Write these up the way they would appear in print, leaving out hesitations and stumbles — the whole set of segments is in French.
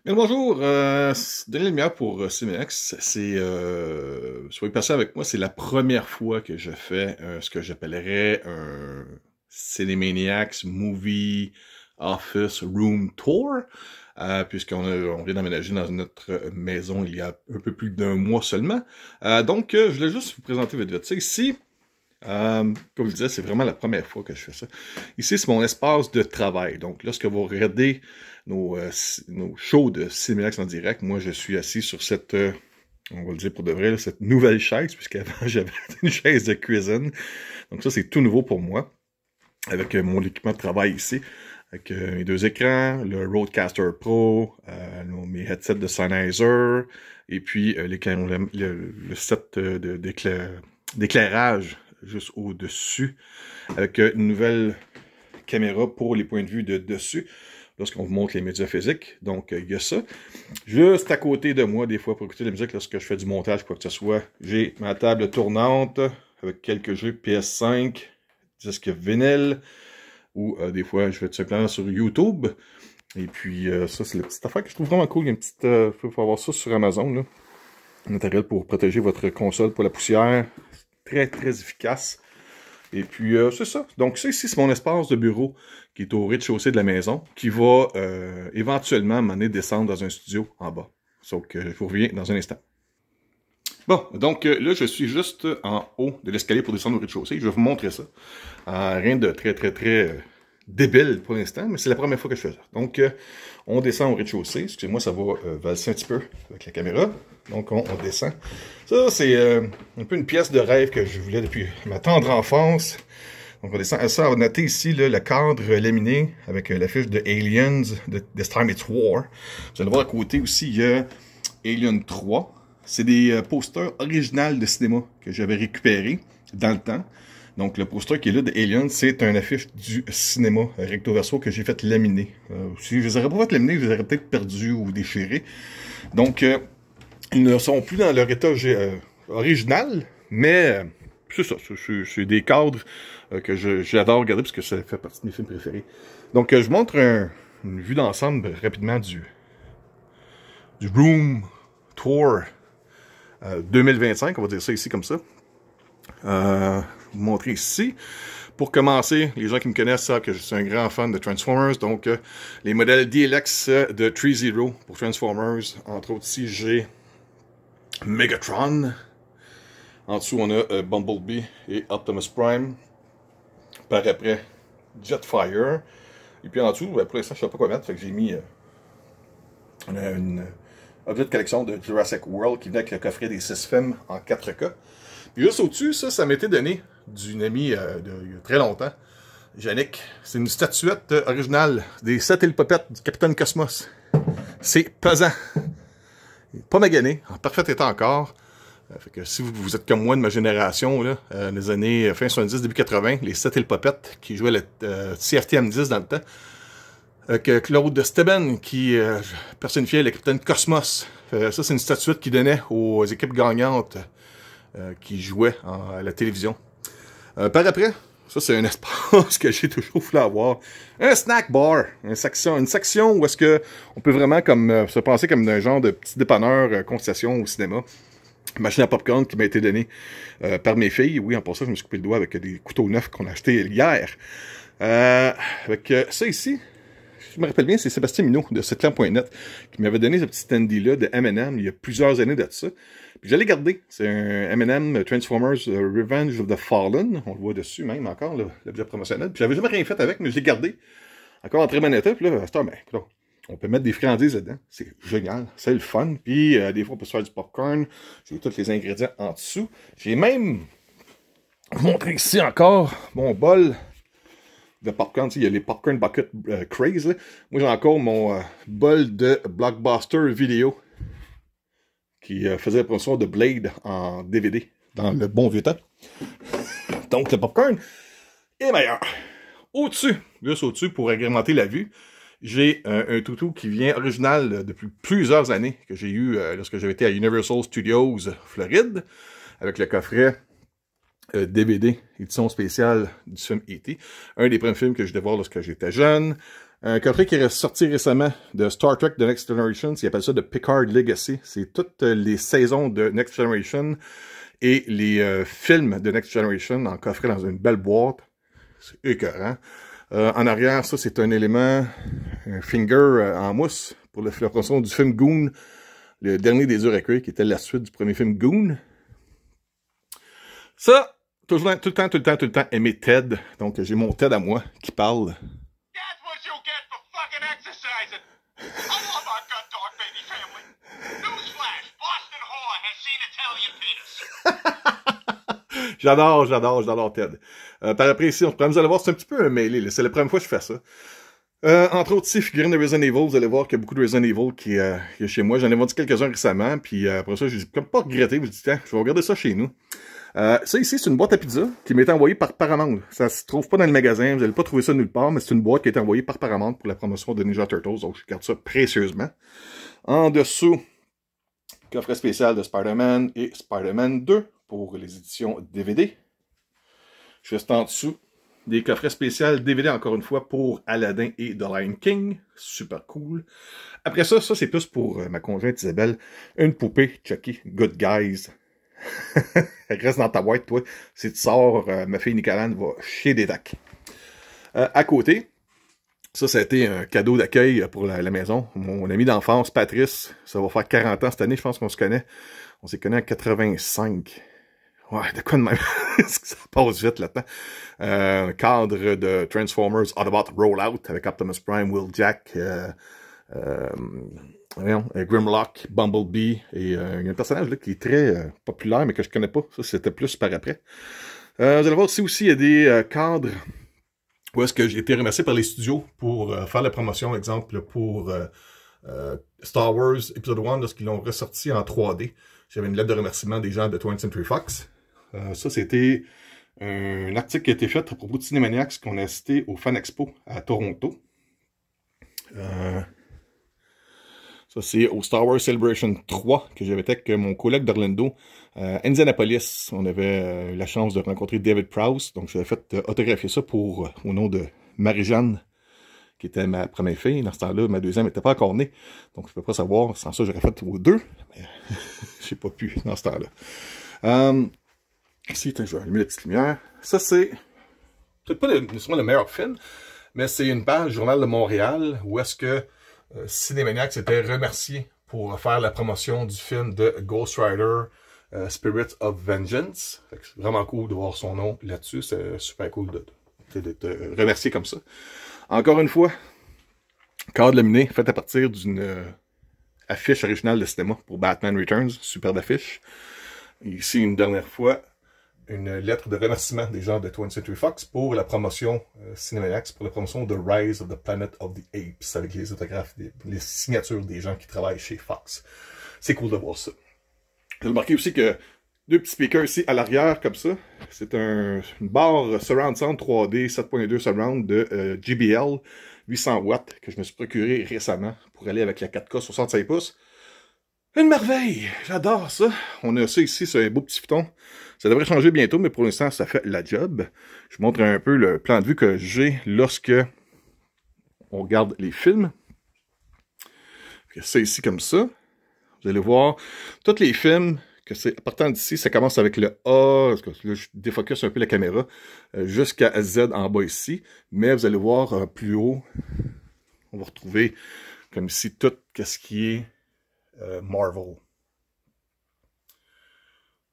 Bien, bonjour, Daniel Lumière pour Cinex. Soyez patient avec moi, c'est la première fois que je fais ce que j'appellerais un Cinemaniacs Movie Office Room Tour, on vient d'emménager dans notre maison il y a un peu plus d'un mois seulement. Je voulais juste vous présenter vite. Ça, ici, comme je disais, c'est vraiment la première fois que je fais ça. Ici, c'est mon espace de travail. Donc, lorsque vous regardez nos shows de Cinémax en direct, moi, je suis assis sur cette, on va le dire pour de vrai, là, cette nouvelle chaise, puisqu'avant, j'avais une chaise de cuisine. Donc ça, c'est tout nouveau pour moi, avec mon équipement de travail ici, avec mes deux écrans, le Rodecaster Pro, mes headsets de Sennheiser, et puis le set d'éclairage juste au-dessus, avec une nouvelle caméra pour les points de vue de dessus, lorsqu'on vous montre les médias physiques. Donc, il y a ça. Juste à côté de moi, des fois, pour écouter la musique, lorsque je fais du montage, quoi que ce soit, j'ai ma table tournante, avec quelques jeux PS5, disques vinyle, ou des fois, je vais tout simplement sur YouTube. Et puis, ça, c'est la petite affaire que je trouve vraiment cool. Il y a une petite... faut avoir ça sur Amazon, là. Un matériel pour protéger votre console pour la poussière. Très, très efficace. Et puis, c'est ça. Donc, ça ici, c'est mon espace de bureau qui est au rez-de-chaussée de la maison, qui va éventuellement m'amener descendre dans un studio en bas. Sauf que je vous reviens dans un instant. Bon, donc là, je suis juste en haut de l'escalier pour descendre au rez-de-chaussée. Je vais vous montrer ça. Rien de très, très, très débile pour l'instant, mais c'est la première fois que je fais ça. Donc, on descend au rez-de-chaussée. Excusez-moi, ça va valser un petit peu avec la caméra. Donc, on descend. Ça, c'est un peu une pièce de rêve que je voulais depuis ma tendre enfance. Donc, on descend. Ça, on a noté ici là, le cadre laminé avec l'affiche de Aliens, de This Time It's War. Vous allez voir à côté aussi, il y a Alien 3. C'est des posters originaux de cinéma que j'avais récupérés dans le temps. Donc, le poster qui est là de Alien, c'est un affiche du cinéma recto verso que j'ai fait laminer. Si je les aurais pas fait laminer, je les aurais peut-être perdus ou déchirés. Donc, ils ne sont plus dans leur état original, mais c'est ça. C'est des cadres que j'adore regarder parce que ça fait partie de mes films préférés. Donc, je vous montre une vue d'ensemble rapidement du Room Tour 2025, on va dire ça ici comme ça. Vous montrer ici. Pour commencer, les gens qui me connaissent savent que je suis un grand fan de Transformers, donc les modèles DLX de 3-0 pour Transformers. Entre autres, ici, j'ai Megatron. En dessous, on a Bumblebee et Optimus Prime. Par après, Jetfire. Et puis en dessous, pour l'instant, je ne sais pas quoi mettre, fait que j'ai mis une objet de collection de Jurassic World qui venait avec le coffret des 6 films en 4K. Puis juste au-dessus, ça m'était donné d'une amie il y a très longtemps, Yannick. C'est une statuette originale des 7 et le Popette du Capitaine Cosmos. C'est pesant. Pas magané, en parfait état encore. Fait que si vous êtes comme moi de ma génération, là, les années fin 70, début 80, les 7 et le Popette qui jouaient le CRT-M10 dans le temps, avec Claude Steben qui personnifiait le Capitaine Cosmos. Ça, c'est une statuette qui donnait aux équipes gagnantes qui jouaient à la télévision. Par après, ça c'est un espace que j'ai toujours voulu avoir. Un snack bar, une section où est-ce que on peut vraiment comme se penser comme un genre de petit dépanneur concession au cinéma. Machine à popcorn qui m'a été donnée par mes filles. Oui, en passant, je me suis coupé le doigt avec des couteaux neufs qu'on a achetés hier. Avec ça ici, je me rappelle bien, c'est Sébastien Minot de Setclan.net qui m'avait donné ce petit standy-là de M&M il y a plusieurs années de ça. Puis je l'ai gardé. C'est un M&M Transformers Revenge of the Fallen. On le voit dessus même encore, l'objet promotionnel. Puis j'avais jamais rien fait avec, mais je l'ai gardé. Encore en très bon état. Puis là, on peut mettre des friandises dedans. C'est génial. C'est le fun. Puis des fois, on peut se faire du popcorn. J'ai tous les ingrédients en dessous. J'ai même montré ici encore mon bol de popcorn. Il y a les popcorn bucket craze. Là. Moi, j'ai encore mon bol de Blockbuster vidéo qui faisait la promotion de Blade en DVD dans le bon vieux temps. Donc, le popcorn est meilleur. Au-dessus, juste au-dessus, pour agrémenter la vue, j'ai un toutou qui vient original depuis plusieurs années, que j'ai eu lorsque j'avais été à Universal Studios Floride, avec le coffret DVD, édition spéciale du film E.T. Un des premiers films que je devais voir lorsque j'étais jeune. Un coffret qui est sorti récemment de Star Trek The Next Generation, ils appellent ça de Picard Legacy. C'est toutes les saisons de Next Generation et les films de Next Generation en coffret dans une belle boîte. C'est écœurant. En arrière, ça c'est un élément, un finger en mousse pour la promotion du film Goon, le dernier des Uruguay, qui était la suite du premier film Goon. Ça, tout le temps aimé Ted. Donc j'ai mon Ted à moi qui parle. J'adore Ted. Par après, ici, vous allez voir, c'est un petit peu un mêlé. C'est la première fois que je fais ça. Entre autres, ici, figurines de Resident Evil, vous allez voir qu'il y a beaucoup de Resident Evil qui est chez moi. J'en ai vendu quelques-uns récemment, puis après ça, j'ai comme pas regretté. Je me dis, tiens, je vais regarder ça chez nous. Ça ici, c'est une boîte à pizza qui m'a été envoyée par Paramount. Ça se trouve pas dans le magasin, vous n'allez pas trouver ça nulle part, mais c'est une boîte qui a été envoyée par Paramount pour la promotion de Ninja Turtles, donc je garde ça précieusement. En dessous, coffret spécial de Spider-Man et Spider-Man 2 pour les éditions DVD. Juste en dessous, des coffrets spéciaux DVD encore une fois pour Aladdin et The Lion King. Super cool. Après ça c'est plus pour ma conjointe Isabelle. Une poupée Chucky Good Guys. Elle reste dans ta boîte, toi. Si tu sors, ma fille Nicolane va chier des dacs. À côté, ça a été un cadeau d'accueil pour la maison. Mon ami d'enfance, Patrice, ça va faire 40 ans cette année, je pense qu'on se connaît. On s'est connus en 85. Ouais, de quoi de même? Ça passe vite là-dedans. Un cadre de Transformers Autobot Rollout avec Optimus Prime, Will Jack, Grimlock, Bumblebee, et il y a un personnage là, qui est très populaire, mais que je connais pas. Ça, c'était plus par après. Vous allez voir aussi, il y a des cadres où est-ce que j'ai été remercié par les studios pour faire la promotion, exemple, pour Star Wars Episode 1, lorsqu'ils l'ont ressorti en 3D. J'avais une lettre de remerciement des gens de 20th Century Fox. Ça, c'était un article qui a été fait à propos de Cinemaniacs qu'on a assisté au Fan Expo à Toronto. Ça, c'est au Star Wars Celebration 3 que j'avais été avec mon collègue d'Orlando, Indianapolis. On avait la chance de rencontrer David Prowse. Donc, j'avais fait autographier ça au nom de Marie-Jeanne, qui était ma première fille. Dans ce temps-là, ma deuxième n'était pas encore née. Donc, je ne peux pas savoir. Sans ça, j'aurais fait aux deux. Mais je n'ai pas pu dans ce temps-là. Ici, je vais allumer la petite lumière. Ça, c'est peut-être pas nécessairement le meilleur film, mais c'est une page Journal de Montréal où est-ce que Cinemaniacs était remercié pour faire la promotion du film de Ghost Rider Spirit of Vengeance. C'est vraiment cool de voir son nom là-dessus. C'est super cool d'être remercié comme ça. Encore une fois, cadre laminé fait à partir d'une affiche originale de cinéma pour Batman Returns. Superbe affiche. Ici, une dernière fois, une lettre de remerciement des gens de 20th Century Fox pour la promotion Cinemaniacs, pour la promotion de Rise of the Planet of the Apes, avec les autographes, les signatures des gens qui travaillent chez Fox. C'est cool de voir ça. J'ai remarqué aussi que deux petits speakers ici à l'arrière, comme ça. C'est une barre Surround Sound 3D 7.2 Surround de JBL 800 watts que je me suis procuré récemment pour aller avec la 4K 65 pouces. Une merveille! J'adore ça! On a ça ici, c'est un beau petit futon. Ça devrait changer bientôt, mais pour l'instant, ça fait la job. Je vous montre un peu le plan de vue que j'ai lorsque on regarde les films. C'est ici comme ça. Vous allez voir tous les films que c'est. À partir d'ici, ça commence avec le A. Là, je défocus un peu la caméra. Jusqu'à Z en bas ici. Mais vous allez voir plus haut. On va retrouver comme ici tout ce qui est Marvel.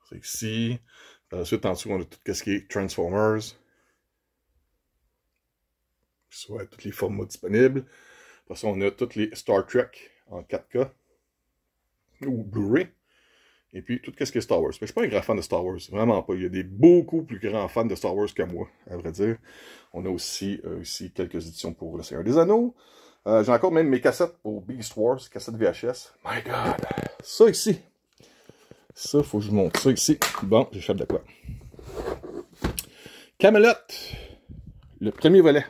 C'est ici. Ensuite, en dessous, on a tout ce qui est Transformers. Soit tous les formats disponibles. Après ça, on a tous les Star Trek en 4K. Ou Blu-ray. Et puis, tout ce qui est Star Wars. Mais je ne suis pas un grand fan de Star Wars. Vraiment pas. Il y a des beaucoup plus grands fans de Star Wars que moi, à vrai dire. On a aussi quelques éditions pour Le Seigneur des Anneaux. J'ai encore même mes cassettes pour Beast Wars, cassettes VHS. My God! Ça ici. Ça, faut que je vous montre ça ici. Bon, j'échappe de quoi. Camelot. Le premier volet.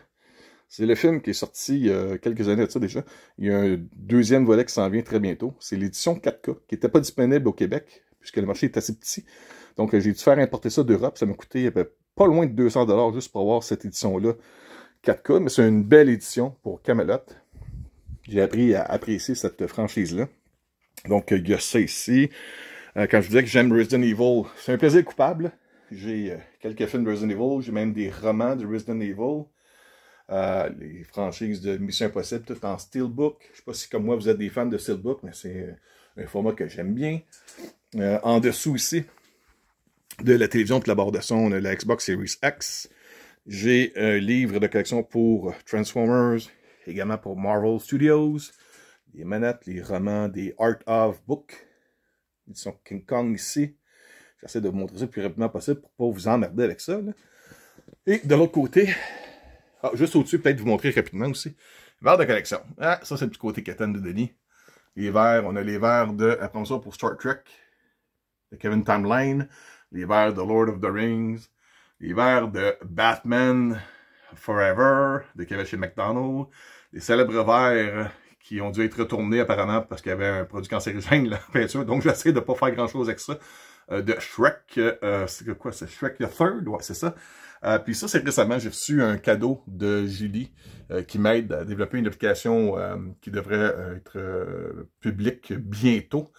C'est le film qui est sorti il y a quelques années de ça déjà. Il y a un deuxième volet qui s'en vient très bientôt. C'est l'édition 4K, qui n'était pas disponible au Québec, puisque le marché est assez petit. Donc, j'ai dû faire importer ça d'Europe. Ça m'a coûté pas loin de 200$ juste pour avoir cette édition-là 4K, mais c'est une belle édition pour Camelot. J'ai appris à apprécier cette franchise-là. Donc, il y a ça ici. Quand je disais que j'aime Resident Evil, c'est un plaisir coupable. J'ai quelques films de Resident Evil, j'ai même des romans de Resident Evil. Les franchises de Mission Impossible, tout en Steelbook. Je ne sais pas si comme moi vous êtes des fans de Steelbook, mais c'est un format que j'aime bien. En dessous ici, de la télévision de la barre de son, on a la Xbox Series X. J'ai un livre de collection pour Transformers, également pour Marvel Studios. Les manettes, les romans, des Art of Book. Édition King Kong ici. J'essaie de vous montrer ça le plus rapidement possible pour ne pas vous emmerder avec ça. Là. Et de l'autre côté, juste au-dessus, peut-être vous montrer rapidement aussi. Verre de collection. Ah, ça c'est le petit côté Catan de Denis. Les verres, on a les verres de, après ça pour Star Trek, de Kevin Timeline. Les verres de Lord of the Rings. Les verres de Batman Forever, de Kevin chez McDonald's. Les célèbres verres qui ont dû être retournés apparemment parce qu'il y avait un produit cancérigène, la peinture. Donc j'essaie de ne pas faire grand-chose avec ça. De Shrek, c'est quoi, c'est Shrek the Third? Ouais, c'est ça. Puis ça, c'est récemment, j'ai reçu un cadeau de Julie qui m'aide à développer une application qui devrait être publique bientôt.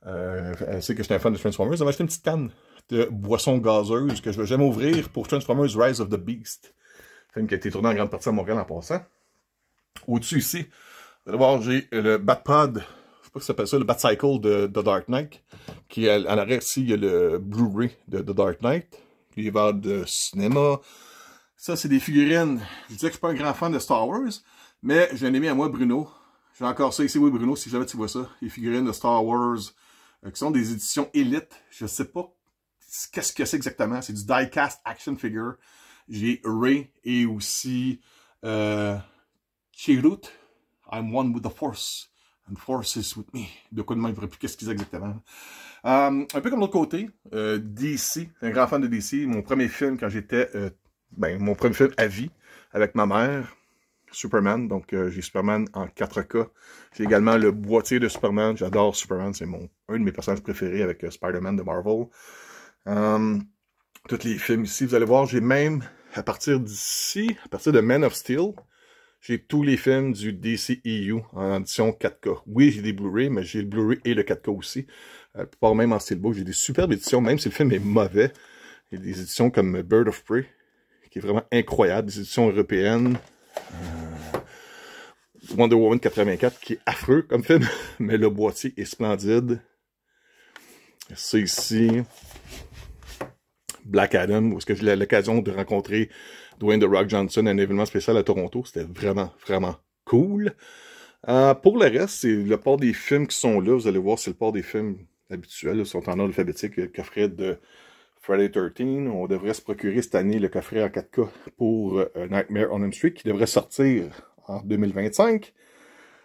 Elle sait que je suis un fan de Transformers. Elle m'a acheté une petite canne de boisson gazeuse que je ne vais jamais ouvrir pour Transformers Rise of the Beast. Film qui a été tourné en grande partie à Montréal en passant. Au-dessus ici, vous allez voir, j'ai le Batpod, je sais pas si ça s'appelle ça, le Batcycle de The Dark Knight. Qui en arrière ici, il y a le Blu-ray de The Dark Knight. Les verres de cinéma. Ça, c'est des figurines. Je disais que je suis pas un grand fan de Star Wars, mais j'ai un ami à moi, Bruno. J'ai encore ça ici, oui, Bruno, si jamais tu vois ça. Les figurines de Star Wars, qui sont des éditions élites. Je sais pas qu'est-ce que c'est exactement. C'est du die-cast action figure. J'ai Rey et aussi Chirrut. I'm one with the Force. And Force is with me. De quoi de même, je ne saurais plus qu'est-ce qu'ils exactement. Un peu comme l'autre côté, DC, un grand fan de DC. Mon premier film quand j'étais, mon premier film à vie avec ma mère, Superman. Donc j'ai Superman en 4K. J'ai également le boîtier de Superman. J'adore Superman, c'est un de mes personnages préférés avec Spider-Man de Marvel. Tous les films ici, vous allez voir, j'ai même, à partir d'ici, à partir de Man of Steel, j'ai tous les films du DCEU en édition 4K. Oui, j'ai des Blu-ray, mais j'ai le Blu-ray et le 4K aussi. La plupart même en Steelbook. J'ai des superbes éditions, même si le film est mauvais. Il y a des éditions comme Bird of Prey, qui est vraiment incroyable. Des éditions européennes. Wonder Woman 84, qui est affreux comme film, mais le boîtier est splendide. C'est ici Black Adam, où est-ce que j'ai eu l'occasion de rencontrer Dwayne The Rock Johnson à un événement spécial à Toronto. C'était vraiment, vraiment cool. Pour le reste, c'est le port des films qui sont là. Vous allez voir, c'est le port des films habituels. Ils sont en ordre alphabétique. Le coffret de Friday 13. On devrait se procurer cette année le coffret en 4K pour Nightmare on Elm Street qui devrait sortir en 2025.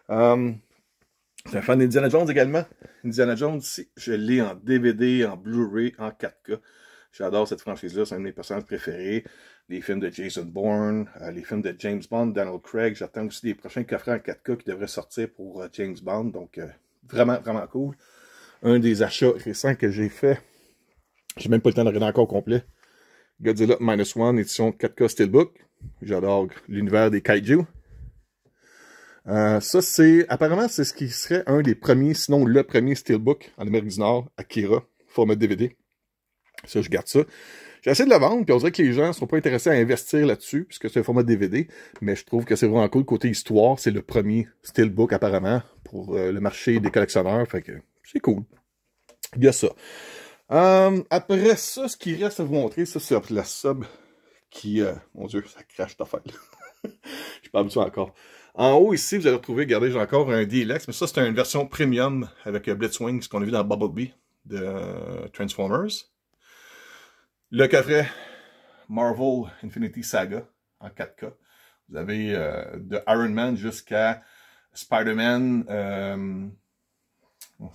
C'est un fan d'Indiana Jones également. Indiana Jones, ici, je l'ai en DVD, en Blu-ray, en 4K. J'adore cette franchise-là, c'est un de mes personnages préférés. Les films de Jason Bourne, les films de James Bond, Daniel Craig. J'attends aussi les prochains coffrets en 4K qui devraient sortir pour James Bond. Donc, vraiment, vraiment cool. Un des achats récents que j'ai fait, j'ai même pas le temps de regarder encore au complet. Godzilla Minus One, édition 4K Steelbook. J'adore l'univers des kaiju. Ça, apparemment, c'est ce qui serait un des premiers, sinon le premier Steelbook en Amérique du Nord, Akira, format DVD. Ça, je garde ça. J'ai essayé de le vendre, puis on dirait que les gens ne sont pas intéressés à investir là-dessus, puisque c'est un format DVD, mais je trouve que c'est vraiment cool. Côté histoire, c'est le premier Steelbook, apparemment, pour le marché des collectionneurs, fait que c'est cool. Il y a ça. Après ça, ce qui reste à vous montrer, ça, c'est la sub qui... mon Dieu, ça crache ta affaire. Je suis pas habitué encore. En haut, ici, vous allez retrouver, regardez, j'ai encore un DLX, mais ça, c'est une version premium avec Blitzwing, ce qu'on a vu dans Bumblebee de Transformers. Le coffret Marvel Infinity Saga en 4K. Vous avez de Iron Man jusqu'à Spider-Man.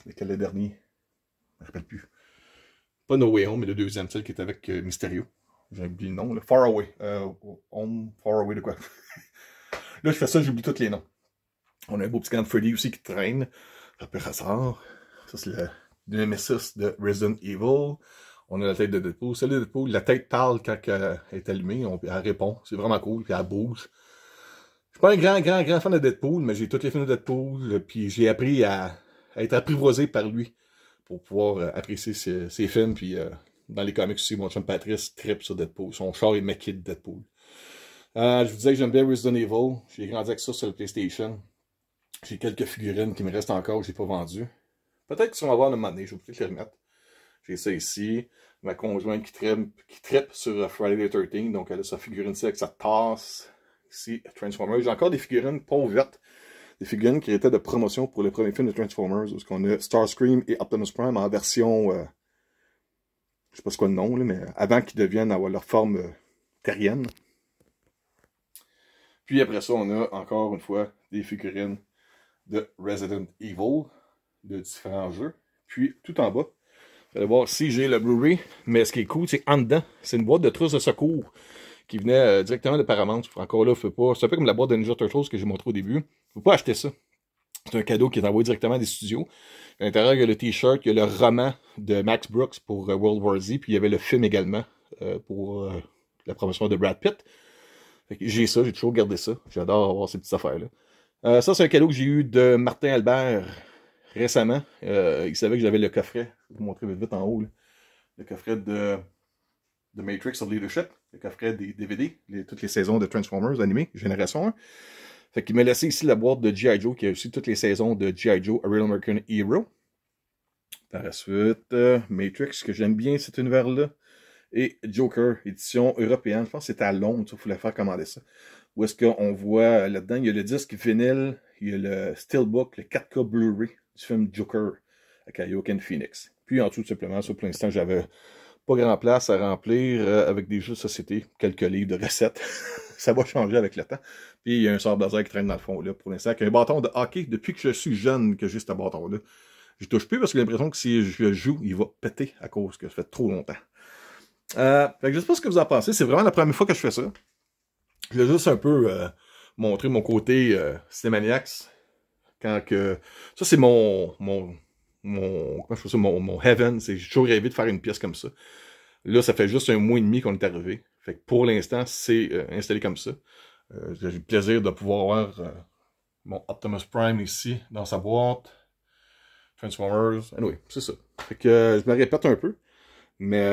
Lequel le dernier? Je ne me rappelle plus. Pas No Way Home, mais le deuxième, celle qui est avec Mysterio. J'ai oublié le nom. Là. Far Away. Home, Far Away de quoi? Là, je fais ça, j'oublie tous les noms. On a un beau petit camp de Freddy aussi qui traîne. Après Hazard. Ça, c'est le Nemesis de Resident Evil. On a la tête de Deadpool. Celle de Deadpool, la tête parle quand elle est allumée. Elle répond. C'est vraiment cool. Puis elle bouge. suis pas un grand fan de Deadpool, mais j'ai tous les films de Deadpool, puis j'ai appris à être apprivoisé par lui pour pouvoir apprécier ses films, puis dans les comics aussi, mon chum Patrice trippe sur Deadpool. Son char est maquillé de Deadpool. Je vous disais que j'aime bien Resident Evil. J'ai grandi avec ça sur le PlayStation. J'ai quelques figurines qui me restent encore, que j'ai pas vendues. Peut-être qu'ils vont avoir le moment donné, je vais peut-être les remettre. J'ai ça ici. Ma conjointe qui trippe sur Friday the 13th, donc elle a sa figurine-ci avec sa tasse. Ici, Transformers. J'ai encore des figurines pas ouvertes. Des figurines qui étaient de promotion pour le premier film de Transformers, où on a Starscream et Optimus Prime en version, je sais pas c'est quoi le nom, là, mais avant qu'ils deviennent avoir leur forme terrienne. Puis après ça, on a encore une fois des figurines de Resident Evil, de différents jeux. Puis tout en bas, vous allez voir si j'ai le Blu-ray, mais ce qui est cool, c'est en dedans, c'est une boîte de trousses de secours qui venait directement de Paramount. Encore là, c'est un peu comme la boîte de Ninja Turtles que j'ai montré au début. Faut pas acheter ça. C'est un cadeau qui est envoyé directement des studios. À l'intérieur, il y a le t-shirt, il y a le roman de Max Brooks pour World War Z, puis il y avait le film également pour la promotion de Brad Pitt. J'ai ça, j'ai toujours gardé ça. J'adore avoir ces petites affaires-là. Ça, c'est un cadeau que j'ai eu de Martin Albert récemment. Il savait que j'avais le coffret. Je vais vous montrer vite en haut. Là. Le coffret de Matrix of Leadership. Le coffret des DVD. Toutes les saisons de Transformers animés, Génération 1. Fait qu'il m'a laissé ici la boîte de G.I. Joe, qui a aussi toutes les saisons de G.I. Joe, A Real American Hero. Par la suite, Matrix, que j'aime bien cet univers-là. Et Joker, édition européenne. Je pense que c'était à Londres, il fallait faire commander ça. Où est-ce qu'on voit là-dedans, il y a le disque vinyle, il y a le Steelbook, le 4K Blu-ray du film Joker avec Joaquin Phoenix. Puis en dessous, tout simplement, ça, pour l'instant, j'avais pas grand place à remplir avec des jeux de société, quelques livres de recettes. Ça va changer avec le temps. Puis il y a un sort laser qui traîne dans le fond là pour l'instant, avec un bâton de hockey depuis que je suis jeune que j'ai ce bâton-là. Je touche plus parce que j'ai l'impression que si je joue, il va péter à cause que ça fait trop longtemps. Fait que je sais pas ce que vous en pensez. C'est vraiment la première fois que je fais ça. Je vais juste un peu montrer mon côté Cinémaniacs. Quand que. Ça, c'est comment je fais ça, mon heaven. J'ai toujours rêvé de faire une pièce comme ça. Là, ça fait juste un mois et demi qu'on est arrivé. Fait que pour l'instant, c'est installé comme ça. J'ai le plaisir de pouvoir avoir mon Optimus Prime ici, dans sa boîte. Transformers. Anyway, c'est ça. Fait que je me répète un peu. Mais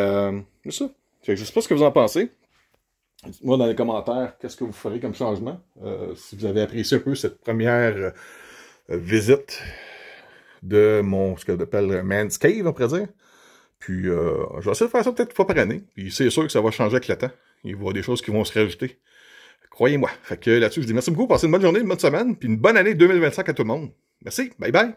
c'est ça. Fait que je sais pas ce que vous en pensez. Dites-moi dans les commentaires qu'est-ce que vous ferez comme changement. Si vous avez apprécié un peu cette première visite de ce que j'appelle Man's Cave, on pourrait dire. Puis je vais essayer de faire ça peut-être une fois par année. Puis c'est sûr que ça va changer avec le temps. Il va y avoir des choses qui vont se rajouter. Croyez-moi. Fait que là-dessus, je dis merci beaucoup. Passez une bonne journée, une bonne semaine. Puis une bonne année 2025 à tout le monde. Merci. Bye bye.